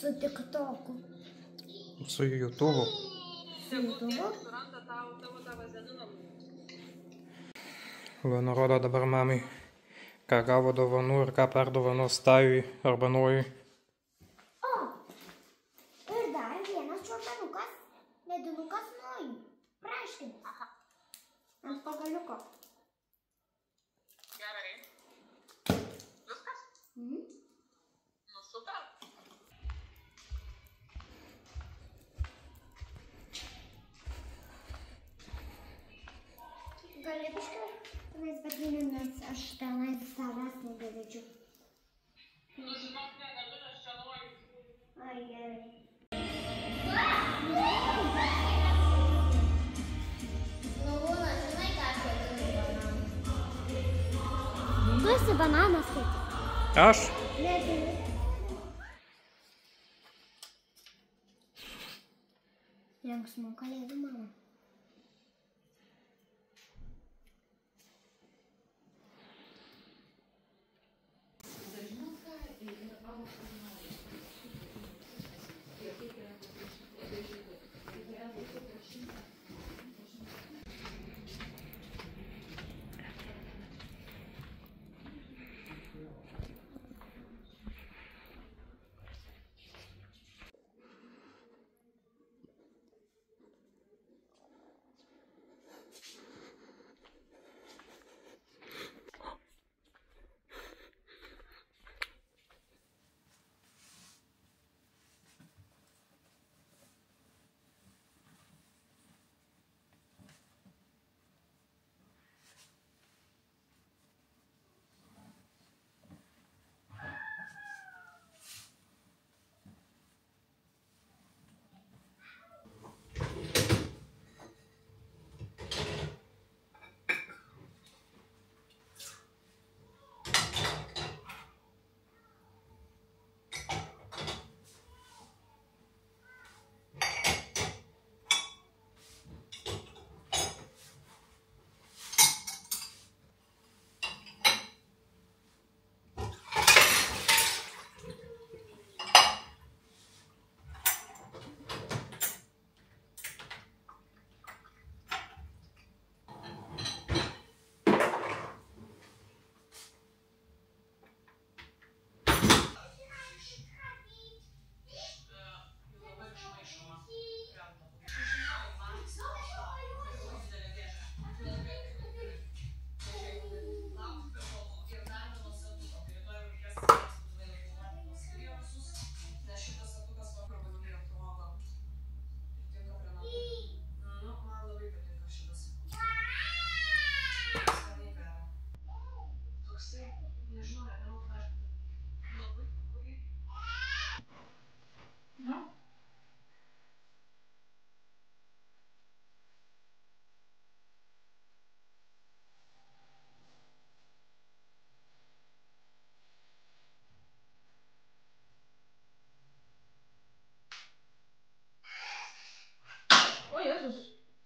Su TikToku. Su YouTube'u. Su YouTube'u? Va, nurodo dabar mamai, ką gavo dovanų ir ką perdovanos Tajui arba Nojui. O, ir dar vienas čiurmenukas, ledinukas Nojui. Praškink. Aha. Ant pagaliuko. Gerai. Viskas? Nu, super. Gali biškai tenais patrynėm, nes aš tenais savęs negalėčiau. Nu, žinok, negaliu, nes čia Nojui. Ai, gerai. Luna, žinai, ką aš vadinu bananu? Tu esi bananas, kaip? Aš? Ne, tai. Linksmų kalėdų mama.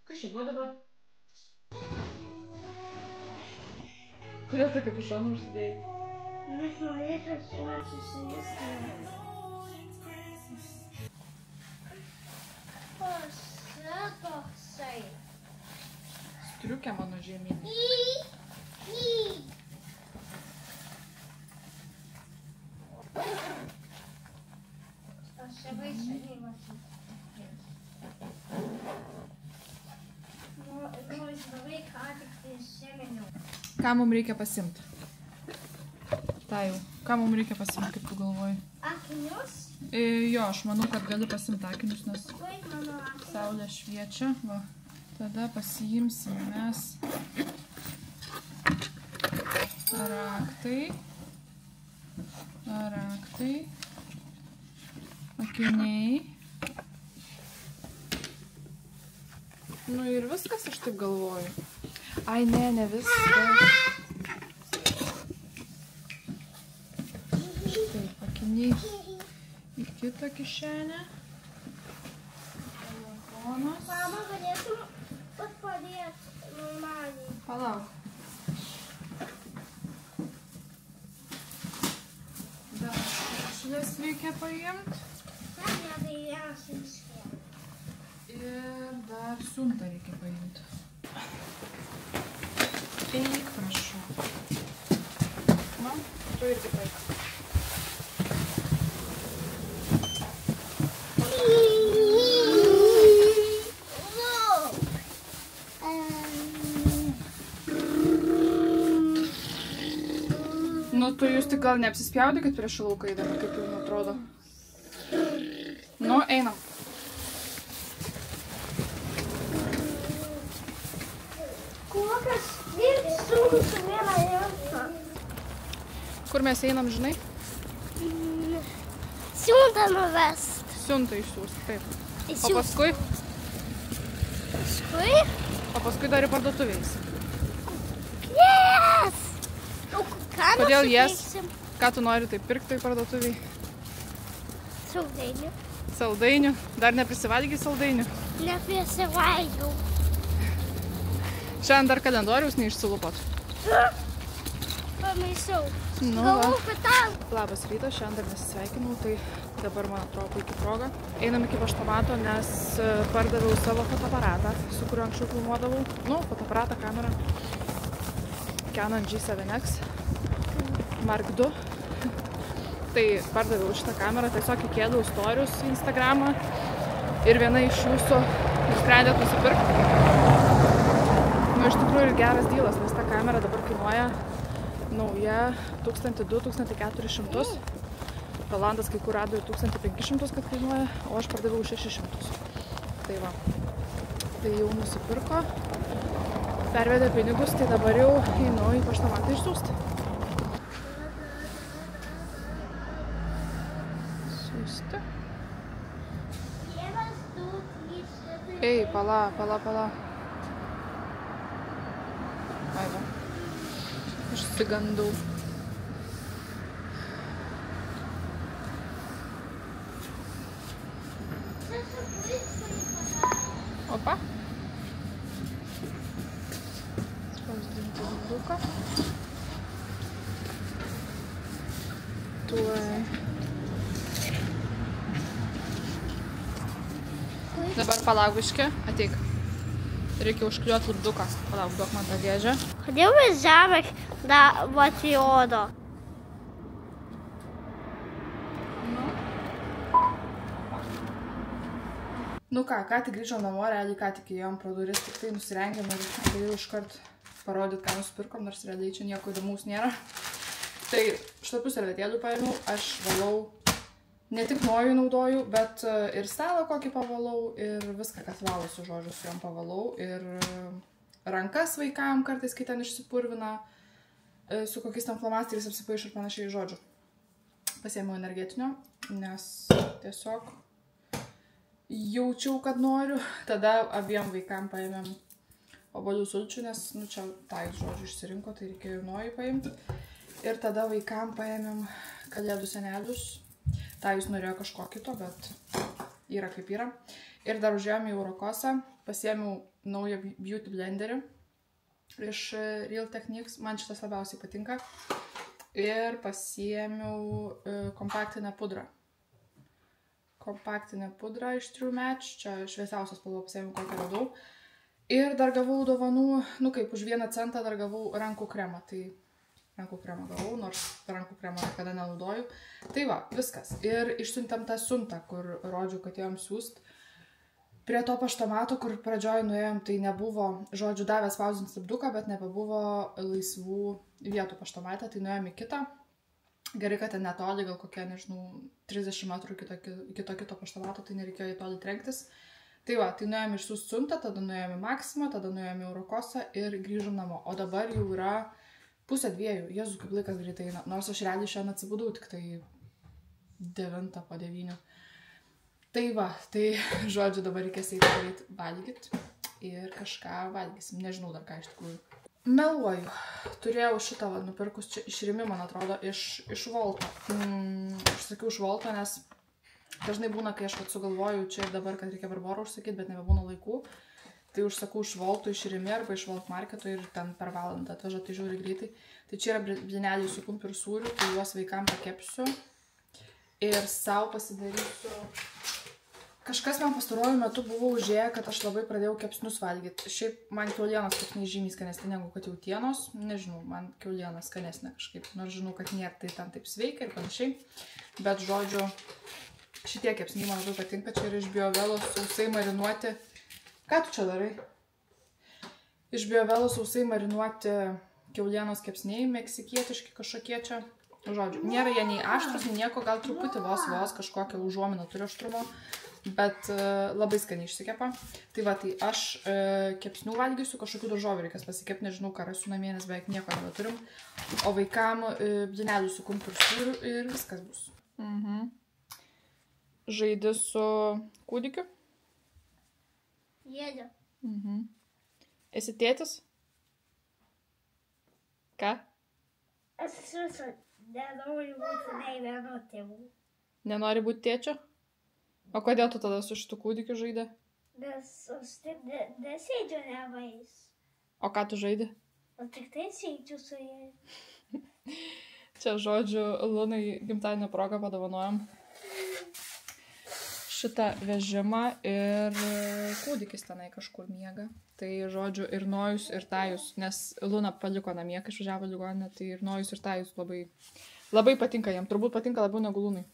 Kas čia buvo dabar? Kodėl tu kapišoną užsidėjai? Nes norėčiau su juo susijusti. Toksai. Striukė mano žemyn. Aš čia vaisiai mačiau. Ką mums reikia pasimti? Tajau, ką mums reikia pasimti, kaip tu galvoji? Akinius? Jo, aš manau, kad gali pasimti akinius, nes saulė šviečia. Va. Tada pasiimsime mes raktai, akiniai. Nu ir viskas, aš taip galvoju. Ai, ne viskas. Taip, akiniai į kitą kišenę. Telefonas. Mama, galėtum padėti normaliai. Palauk. Dar šitas reikia paimti. Ir dar siuntą reikia paimti. Eik, prašau. Na, tu irgi paik. Nu, tu jūs tik gal neapsispjaudykit prieš lauką eidami, kaip jums atrodo. Nu, einam. Kokias irgi sunku vieną jausmą. Kur mes einam, žinai? Siuntą nuvest. Siuntą išsiųst, taip. O Paskui? paskui dar į parduotuvės. Yes! Kodėl jas? Ką tu nori taip pirkti į parduotuvį? Saldainių. Saldainių? Dar neprisivalgy saldainių? Neprisivalgiau. Šiandien dar kalendoriaus neišsilupot. Pamaišiau. Nu, Galvau, kad tau. Labas rytas, šiandien dar nesisveikinau, tai dabar man atrodo puikiai proga. Einam iki paštomato, nes pardaviau savo fotoaparatą, su kuriuo anksčiau filmuodavau. Nu, fotoaparatą, kamerą. Canon G7X Mark II. Tai pardaviau šitą kamerą, tiesiog įkėdau storius į Instagramą ir viena iš jūsų nusprendėt nusipirkti. Nu, iš tikrųjų ir geras dylas, nes ta kamera dabar kainuoja nauja 1200–1400. Rolandas kai kur rado ir 1500, kad kainuoja, o aš pardaviau 600. Tai va. Tai jau nusipirko, pervedė pinigus, tai dabar jau einu į paštomatą išsiųsti. Siųsti. Ei, pala. Ai va. Išsigandau. Opa. Spausdinti lipduką. Tuoj. Dabar palauk biškį, ateik. Reikia užkliuoti lipduką. Palauk, duok man tą dėžę. Kodėl mes žemė atrodo? Nu ką tik grįžom namo, realiai ką tik įėjom pro duris, tik tai nusirengėm ir galėjau iškart parodyti, ką nusipirkom, nors realiai čia nieko įdomaus nėra. Tai šlapių servetėlių paėmiau, aš valau, ne tik nojų naudoju, bet ir stalą kokį pavalau ir viską, kas valosi, žodžiu, su jom pavalau. Ir rankas vaikam kartais, kai ten išsipurvina, su kokiais ten flomasteriais apsipaišo ir panašiai, žodžiu. Pasiėmiau energetinio, nes tiesiog jaučiau, kad noriu. Tada abiem vaikam paėmėm obuolių sulčių, nes, nu, čia tai, žodžiu, išsirinko, tai reikėjo ir nojų paimti. Ir tada vaikam paėmėm kalėdų senelius. Tai jis norėjo kažko kito, bet yra kaip yra. Ir dar užėjom į Eurokosą, pasiėmiau naują beauty blenderį iš Real Techniques, man šitas labiausiai patinka. Ir pasiėmiau kompaktinę pudrą. Kompaktinę pudrą iš True Match, čia šviesiausios spalvą pasiėmiau, kokią radau. Ir dar gavau dovanų, nu kaip už 1 centą dar gavau rankų kremą, tai rankų kremą gavau, nors rankų kremą niekada nenaudoju. Tai va, viskas. Ir išsiuntėm tą siuntą, kur rodžiau, kad ėjom siūst. Prie to paštomato, kur pradžioj nuėjom, tai nebuvo, žodžiu, davė spausdinti lipduką, bet nebebuvo laisvų vietų paštomate, tai nuėjom į kitą. Gerai, kad ten netoli, gal kokie, nežinau, 30 metrų iki to kito paštomato, tai nereikėjo į toli trenktis. Tai va, tai nuėjom išsiųst siuntą, tada nuėjom į Maximą, tada nuėjom į Eurokosą ir grįžom namo. O dabar jau yra 1:30. Jėzu, kaip laikas greitai eina. Nors aš realiai šiandien atsibudau tik tai 9 po 9. Tai va, tai žodžiu, dabar reikės eiti valgyti ir kažką valgysim. Nežinau dar ką iš tikrųjų. Meluoju. Turėjau šitą va, nupirkus čia iš Rimi, man atrodo, iš Volto. Aš sakiau iš Volto, nes dažnai būna, kai aš sugalvoju čia ir dabar, kad reikia Barborą užsakyti, bet nebebūna laikų. Tai užsakau iš Volto, iš Rimi arba iš Volt Marketo ir ten per valandą atveža, tai žiūri greitai. Tai čia yra blyneliai su kumpiu ir sūriu, tai juos vaikam pakepsiu. Ir sau pasidarysiu Kažkas man pastaruoju metu buvo užėję, kad aš labai pradėjau kepsnius valgyti. Šiaip man kiaulienos kepsniai žymiai skanesni negu kad jautienos. Nežinau, man kiaulienos skanesnė kažkaip. Nors žinau, kad nėra tai ten taip sveika ir panašiai. Bet žodžiu, šitie kepsniai man labai patinka. Čia yra iš Biovelos sausai marinuoti. Ką tu čia darai? Iš Biovelos sausai marinuoti kiaulienos kepsniai, meksikietiški kažkokie čia. Žodžiu, nėra jie nei aštrus, nei nieko, gal truputį vos kažkokią užuominą turi aštrumo. Bet labai skaniai išsikepa. Tai va, tai aš kepsnių valgysiu, kažkokių daržovių reikės pasikepti, nežinau, ką rasiu namie, nes beveik nieko nebeturim. O vaikam blynelių su kumpir sūriu ir viskas bus. Žaidi su kūdikiu? Jėdė. Esi tėtis? Ką? Aš visą nenoriu būti nei vieno tėvų. Nenori būti tėčiu? O kodėl tu tada su šitu kūdikiu žaidė? Nes aš taip nesėdžiu nevais. O ką tu žaidė? Aš tik tai sėdžiu su jais. Čia, žodžiu, Lunai gimtadienio progą padovanojom šitą vežimą ir kūdikis tenai kažkur miega. Tai, žodžiu, ir Nojus, ir Tajus, nes Luna paliko namie, kai išvažiavo ligoninę, tai ir Nojus, ir Tajus labai patinka jam. Turbūt patinka labiau negu Lunai.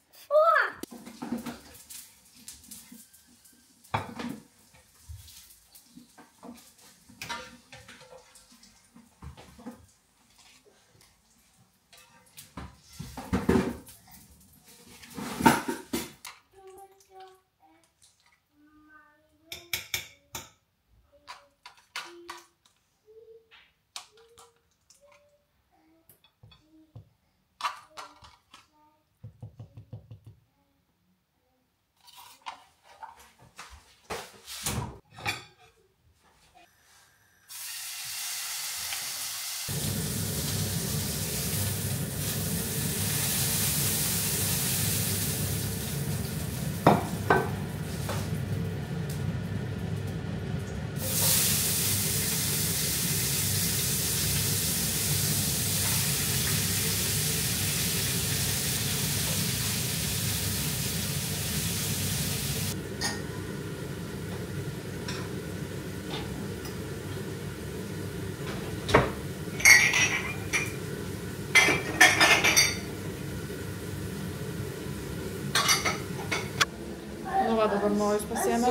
Dabar Nojus pasiėmė.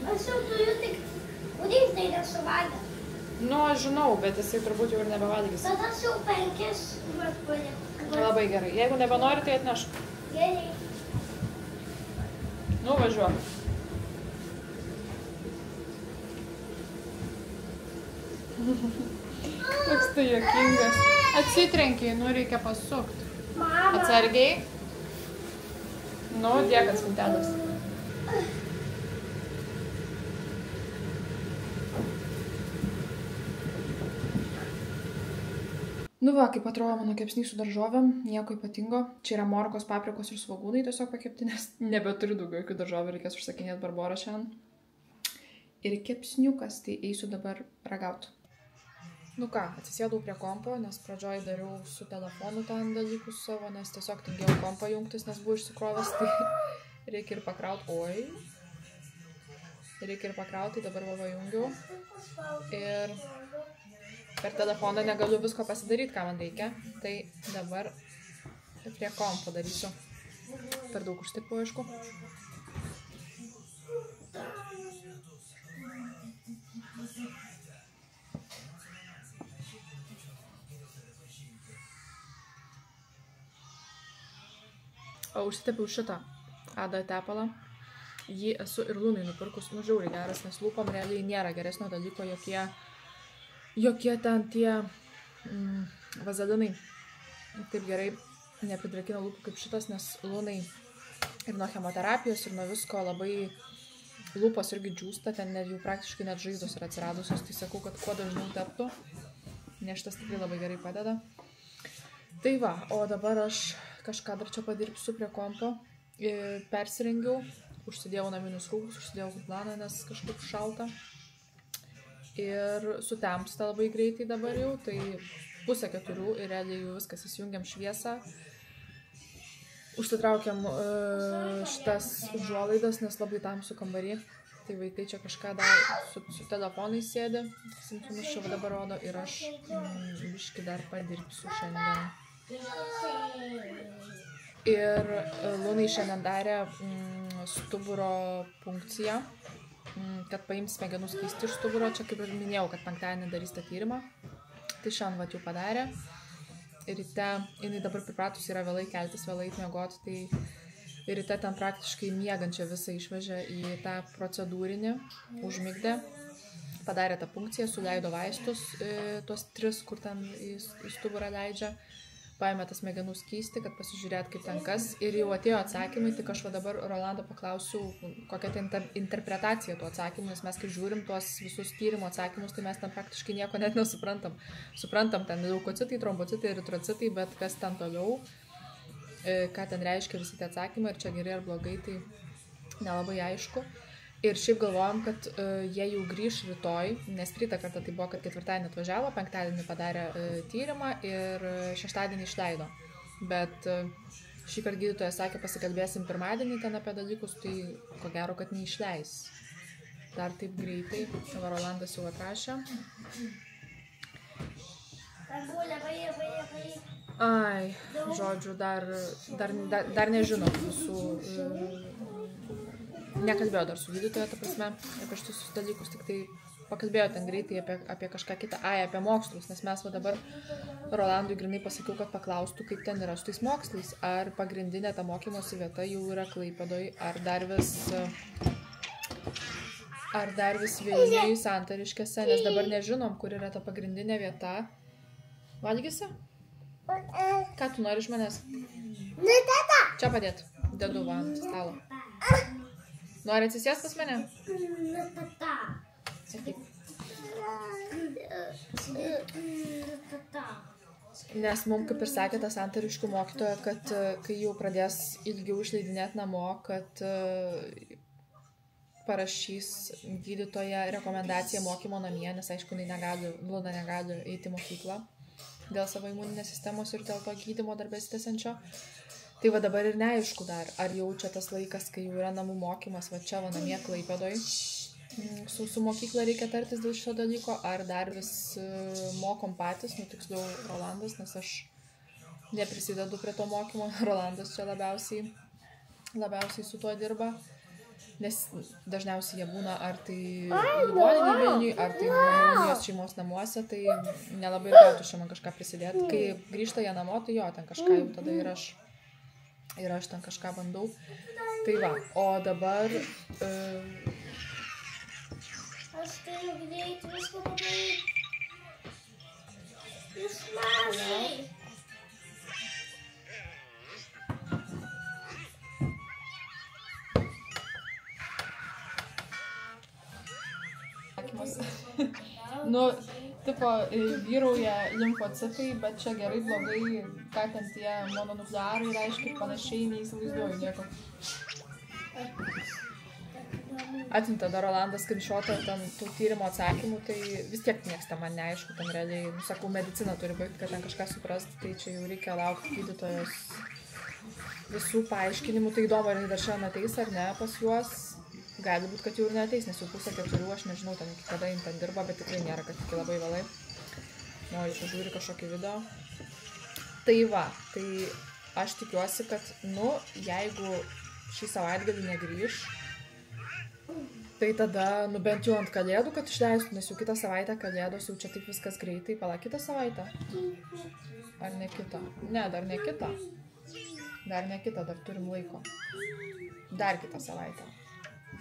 Aš jau turiu tik kūdys, tai nesuvalgęs. Nu, aš žinau, bet jisai turbūt jau ir nebevalgys. Bet aš jau 5 palikau. Labai gerai. Jeigu nebenori, tai atnešk. Gerai. Nu, važiuok. Toks tai juokingas. Atsitrenkiai, nu reikia pasukti. Mama. Atsargiai. Nu, dėk ant spintelės. Nu va, kaip atrodo mano kepsniai su daržovėm, nieko ypatingo. Čia yra morkos, paprikos ir svogūnai tiesiog pakepti, nes nebeturiu daugiau jokių daržovių, reikės užsakinėti Barborą šiandien. Ir kepsniukas, tai eisiu dabar ragauti. Nu ką, atsisėdau prie kompo, nes pradžioj dariau su telefonu ten dalykus savo, nes tiesiog tingėjau kompą jungtis, nes buvo išsikrovęs, tai reikia ir pakrauti. Oi. Reikia ir pakrauti, dabar va jungiau. Ir per telefoną negaliu visko pasidaryti, ką man reikia. Tai dabar prie kompo darysiu. Per daug užtipu, aišku. O užsitepiau šitą Ada tepalą. Jį esu ir Lunai nupirkus, nu žiauriai geras, nes lūpom realiai nėra geresnio dalyko, jokie ten tie vazelinai taip gerai nepridrakina lūpų kaip šitas, nes Lunai ir nuo chemoterapijos, ir nuo visko labai lūpos irgi džiūsta, ten net jų praktiškai net žaizdos yra atsiradusios, tai sakau, kad kuo dažniau teptų, nes šitas tikrai labai gerai padeda. Tai va, o dabar aš kažką dar čia padirbsiu prie kompo, persirengiau, užsidėjau naminius rūbus, užsidėjau kuplaną, nes kažkaip šalta. Ir sutempsta labai greitai dabar jau, tai 3:30 ir realiai jau viskas įsijungiam šviesą. Užsitraukiam šitas užuolaidas, nes labai tamsu kambarį. Tai vaikai čia kažką dar su telefonais sėdi. Simptomus čia dabar rodo ir aš biškį dar padirbsiu šiandien. Ir Lunai šiandien darė stuburo punkciją, kad paims smegenų skystį iš stuburo. Čia kaip ir minėjau, kad penktadienį darys tą tyrimą. Tai šiandien vat jau padarė. Ir ryte, jinai dabar pripratus yra vėlai keltis, vėlai miegoti, tai ryte ten praktiškai miegančią visą išvežė į tą procedūrinį, užmigdė, padarė tą punkciją, suleido vaistus, tuos 3, kur ten į stuburą leidžia, paėmė tą smegenų skystį, kad pasižiūrėt kaip ten kas, ir jau atėjo atsakymai, tik aš va dabar Rolando paklausiu, kokia tai interpretacija tų atsakymų, nes mes kai žiūrim tuos visus tyrimo atsakymus, tai mes ten praktiškai nieko net nesuprantam. Suprantam ten leukocitai, trombocitai, eritrocitai, bet kas ten toliau, ką ten reiškia visi tie atsakymai, ar čia gerai ar blogai, tai nelabai aišku. Ir šiaip galvojom, kad jie jau grįš rytoj, nes praeitą kartą tai buvo, kad ketvirtadienį atvažiavo, penktadienį padarė tyrimą ir šeštadienį išleido. Bet šį kartą gydytojas sakė, pasikalbėsim pirmadienį ten apie dalykus, tai ko gero, kad neišleis. Dar taip greitai, Rolandas jau atrašė. Ai, žodžiu, dar nežinau visų... Nekalbėjau dar su gydytoja, ta prasme, apie šitus dalykus, tik tai pakalbėjau ten greitai apie kažką kitą, apie mokslus, nes mes va dabar Rolandui grinai pasakiau, kad paklaustų, kaip ten yra su tais mokslais, ar pagrindinė ta mokymosi vieta jau yra Klaipėdoj, ar dar vis Vilniuj, Santariškėse, nes dabar nežinom, kur yra ta pagrindinė vieta. Valgysi? Ką tu nori iš manęs? Čia padėt, dedu va ant stalo. Nori atsisės pas mane? Sakyk. Nes mums, kaip ir sakė ta Santariškių mokytoja, kad kai jau pradės ilgiau išleidinėti namo, kad parašys gydytoja rekomendaciją mokymo namie, nes aišku, Luna negali eiti į mokyklą dėl savo imuninės sistemos ir dėl to gydymo dar besitęsiančio. Tai va dabar ir neaišku dar, ar jau čia tas laikas, kai jau yra namų mokymas, va čia va namie Klaipėdoj, su mokykla reikia tartis dėl šio dalyko, ar dar vis mokom patys, tiksliau Rolandas, nes aš neprisidedu prie to mokymo, Rolandas čia labiausiai su tuo dirba, nes dažniausiai jie būna ar tai ligoninėj Vilniuj, ar tai jos šeimos namuose, tai nelabai gautų šiandien kažką prisidėti. Kai grįžta jie namo, tai jo, ten kažką jau tada ir aš ten kažką bandau. Tai va, o dabar... Aš turiu greitai viską padaryti. Išmažai. Tipo, vyrauja limfocitai, bet čia gerai, blogai, ką ten tie mononuklearai reiškia ir panašiai, neįsivaizduoju nieko. Atsiuntė dar Rolandas skrinšotą ten tų tyrimo atsakymų, tai vis tiek nieks ten man neaišku, ten realiai, sakau, medicina turi baigti, kad ten kažką suprasti, tai čia jau reikia laukti gydytojos visų paaiškinimų, tai įdomu, ar dar šiandien ateis ar ne pas juos. Gali būt, kad jau ir neateis, nes jau 3:30, aš nežinau, ten iki kada jin ten dirba, bet tikrai nėra, kad iki labai vėlai. Jis žiūri kažkokį video. Tai va, tai aš tikiuosi, kad, jeigu šį savaitgalį negrįš, tai tada, bent jau ant kalėdų, kad išleistų, nes jau kitą savaitę kalėdos, jau čia taip viskas greitai. Pala, kitą savaitę? Ar ne kitą? Ne, dar ne kitą. Dar turim laiko. Dar kitą savaitę.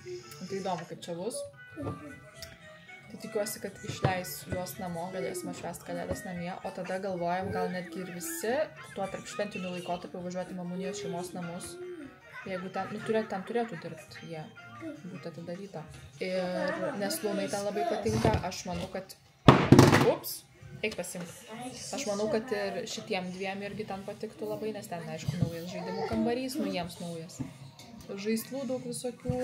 Tai įdomu, kaip čia bus. Tai tikiuosi, kad išleis juos namo, galėsime švęsti kalėdas namie, o tada galvojam, gal netgi ir visi tuo tarp šventinių laikotarpių važiuoti Mamunijos šeimos namus. Jeigu ten, ten turėtų dirbti jie, būtų atidaryta. Ir nes Lunai ten labai patinka, aš manau, kad... Ups, eik pasimti. Aš manau, kad ir šitiem dviem irgi ten patiktų labai, nes ten, aišku, naujas žaidimų kambarys, jiems naujas. Žaislų daug visokių.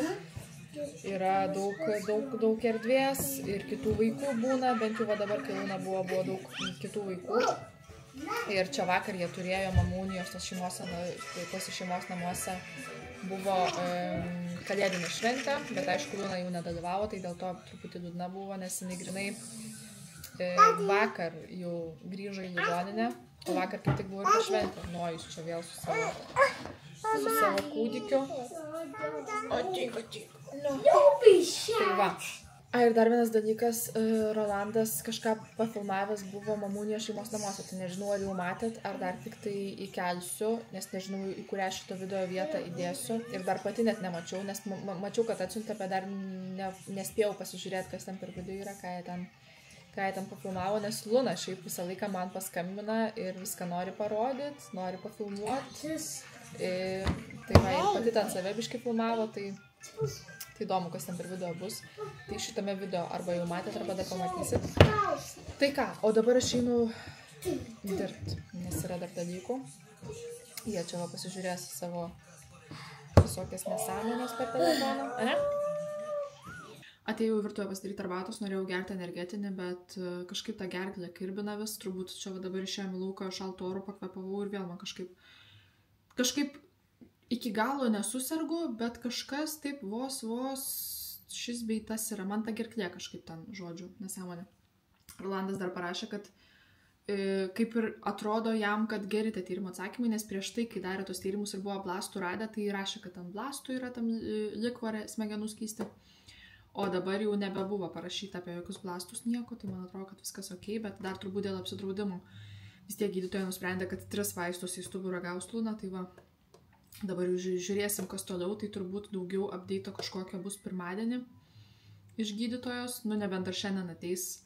Yra daug erdvės ir kitų vaikų būna, bent jau va dabar, kai Luna buvo daug kitų vaikų. Ir čia vakar jie turėjo mamų unijos tos šeimos namuose buvo kalėdinė šventė, bet aišku, Luna jau nedalyvavo, tai dėl to truputį liūdna buvo, nes jinai grinai vakar jau grįžo į ligoninę, o vakar kaip tik buvo ir ta šventė. Nojus čia vėl su savo kūdikiu. Tai va. Ir dar vienas dalykas, Rolandas kažką pafilmavęs buvo mamų unijos šeimos namuose. Tai nežinau, ar jau matėt, ar dar tik tai įkelsiu, nes nežinau, į kurią šito video vietą įdėsiu. Ir dar pati net nemačiau, nes mačiau, kad atsiuntė, bet dar nespėjau pasižiūrėti, kas ten per video yra, ką jie ten pafilmavo, nes Luna šiaip visą laiką man paskambina ir viską nori parodyti, nori pafilmuoti. Tai va, ir pati ten save biškai filmavo, tai įdomu, kas ten per video bus. Tai šitame video arba jau matėt, arba dar pamatysit. Tai ką, o dabar aš einu dirbti, nes yra dar dalykų. Jie čia va pasižiūrės savo visokias nesąmonės per telefoną. Ane? Atėjau į virtuvę pasidaryti arbatos, norėjau gerti energetinį, bet kažkaip tą gerklę kirbina vis, turbūt čia va dabar išėjom į lauką, šaltų orų pakvepavau ir vėl man kažkaip iki galo nesusergu, bet kažkas taip vos šis bei tas yra, man ta gerklė kažkaip ten, žodžiu, nesąmonė. Rolandas dar parašė, kad kaip ir atrodo jam, kad geri tie tyrimo atsakymai, nes prieš tai, kai darė tos tyrimus ir buvo blastų radę, tai rašė, kad ten blastų yra tam likvarė smegenų skysti. O dabar jau nebebuvo parašyta apie jokius blastus nieko, tai man atrodo, kad viskas ok, bet dar turbūt dėl apsidraudimų. Vis tiek gydytoja nusprendė, kad 3 vaistus į stuburą gaus Luna, tai va, dabar jau žiūrėsim, kas toliau, tai turbūt daugiau update'o kažkokio bus pirmadienį iš gydytojos, nu nebent dar šiandien ateis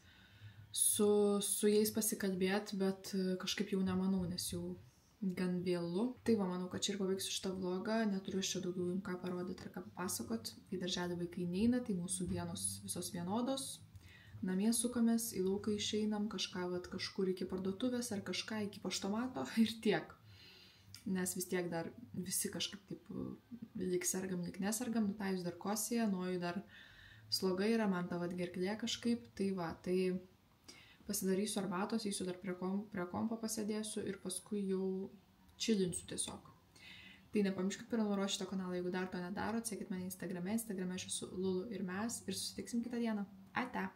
su jais pasikalbėti, bet kažkaip jau nemanau, nes jau gan vėlu. Tai va, manau, kad čia ir pabaigsiu šitą vlogą, neturiu čia daugiau jums ką parodyti ir ką papasakot. Į darželį vaikai neina, tai mūsų dienos visos vienodos. Namie sukamės, į lauką išeinam, kažką kažkur iki parduotuvės ar kažką iki paštomato ir tiek. Nes vis tiek dar visi kažkaip taip lyg sergam, lyg nesargam, Nutajus dar kosėja, Nojui dar sloga yra, man ta gerklė kažkaip. Tai va, tai pasidarysiu arbatos, eisiu dar prie kompo pasėdėsiu ir paskui jau čilinsiu tiesiog. Tai nepamirškit prenumeruoti šitą kanalą, jeigu dar to nedarot, sekit mane Instagrame aš esu Lulu ir mes ir susitiksim kitą dieną. Ate!